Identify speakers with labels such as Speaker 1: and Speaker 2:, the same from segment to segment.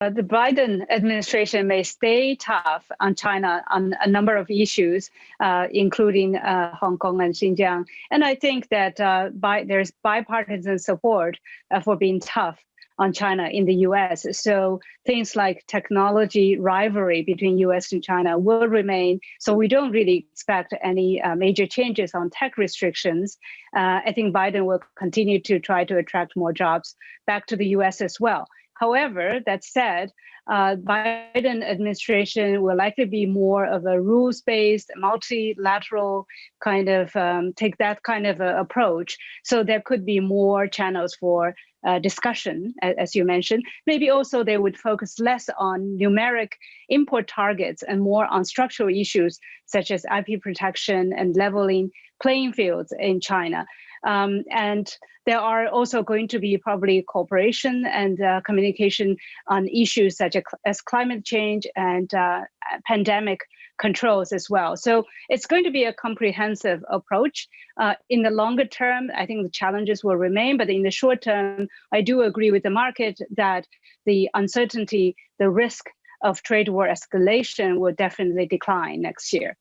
Speaker 1: The Biden administration may stay tough on China on a number of issues, including Hong Kong and Xinjiang. And I think that there's bipartisan support for being tough on China in the U.S. So things like technology rivalry between U.S. and China will remain. So we don't really expect any major changes on tech restrictions. I think Biden will continue to try to attract more jobs back to the U.S. as well. However, that said, Biden administration will likely be more of a rules-based, multilateral kind of take that kind of approach. So there could be more channels for discussion, as you mentioned. Maybe also they would focus less on numeric import targets and more on structural issues such as IP protection and leveling playing fields in China. And there are also going to be probably cooperation and communication on issues such as climate change and pandemic controls as well. So it's going to be a comprehensive approach. In the longer term, I think the challenges will remain, but in the short term, I do agree with the market that the uncertainty, the risk of trade war escalation will definitely decline next year.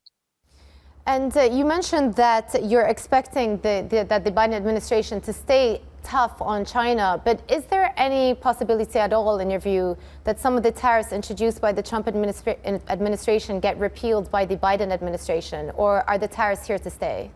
Speaker 2: And you mentioned that you're expecting that the Biden administration to stay tough on China, but is there any possibility at all, in your view, that some of the tariffs introduced by the Trump administration get repealed by the Biden administration, or are the tariffs here to stay?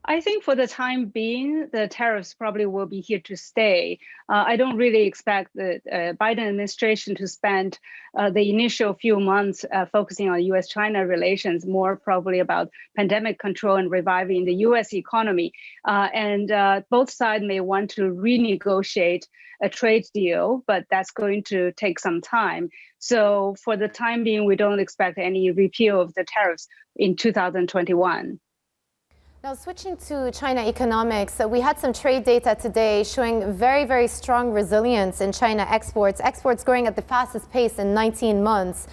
Speaker 1: I think for the time being, the tariffs probably will be here to stay. I don't really expect the Biden administration to spend the initial few months focusing on U.S. China relations, more probably about pandemic control and reviving the U.S. economy. And both sides may want to renegotiate a trade deal, but that's going to take some time. So for the time being, we don't expect any repeal of the tariffs in 2021.
Speaker 2: Now, switching to China economics, we had some trade data today showing very, very strong resilience in China exports. Exports growing at the fastest pace in 19 months,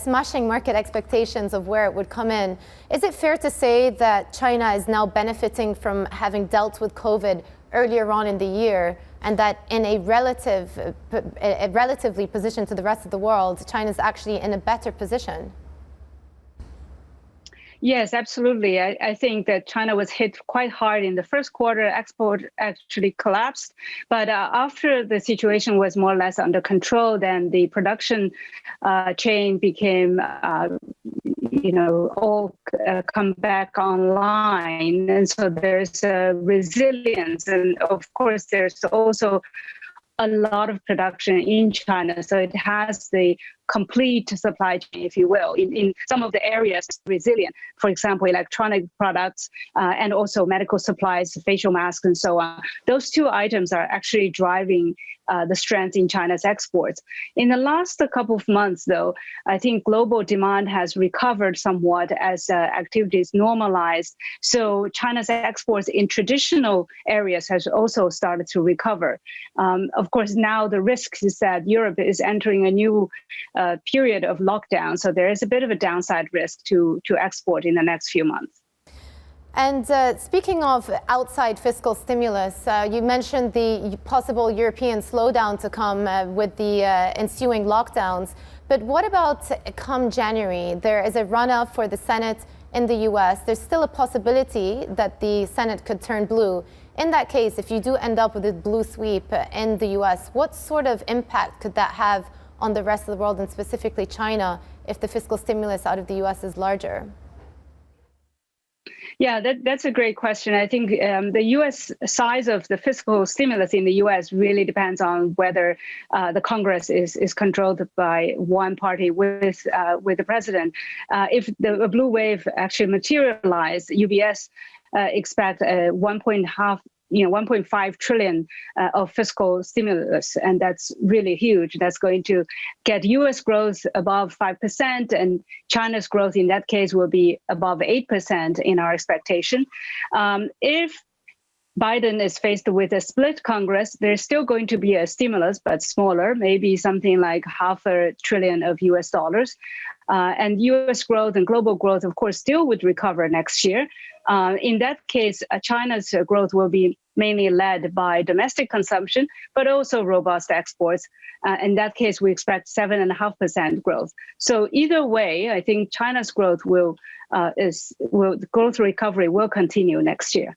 Speaker 2: smashing market expectations of where it would come in. Is it fair to say that China is now benefiting from having dealt with COVID earlier on in the year, and that in a relatively position to the rest of the world, China is actually in a better position?
Speaker 1: Yes, absolutely. I think that China was hit quite hard in the first quarter. Export actually collapsed. But after the situation was more or less under control, then the production chain became, all come back online. And so there's a resilience. And of course, there's also a lot of production in China. So it has the complete supply chain, if you will, in some of the areas resilient. For example, electronic products and also medical supplies, facial masks, and so on. Those two items are actually driving the strength in China's exports. In the last couple of months, though, I think global demand has recovered somewhat as activities normalized. So China's exports in traditional areas has also started to recover. Of course, now the risk is that Europe is entering a new period of lockdown. So there is a bit of a downside risk to export in the next few months.
Speaker 2: And speaking of outside fiscal stimulus, you mentioned the possible European slowdown to come with the ensuing lockdowns. But what about come January? There is a runoff for the Senate in the U.S. There's still a possibility that the Senate could turn blue. In that case, if you do end up with a blue sweep in the U.S., what sort of impact could that have on the rest of the world, and specifically China, if the fiscal stimulus out of the U.S. is larger?
Speaker 1: Yeah, that's a great question. I think the U.S. size of the fiscal stimulus in the U.S. really depends on whether the Congress is controlled by one party with the president. If the blue wave actually materialized, UBS expect 1.5 trillion of fiscal stimulus, and that's really huge. That's going to get U.S. growth above 5%, and China's growth in that case will be above 8% in our expectation. If Biden is faced with a split Congress, there's still going to be a stimulus, but smaller, maybe something like $500 billion of U.S. dollars. And U.S. growth and global growth, of course, still would recover next year. In that case, China's growth will be mainly led by domestic consumption, but also robust exports. In that case, we expect 7.5% growth. So either way, I think China's growth growth recovery will continue next year.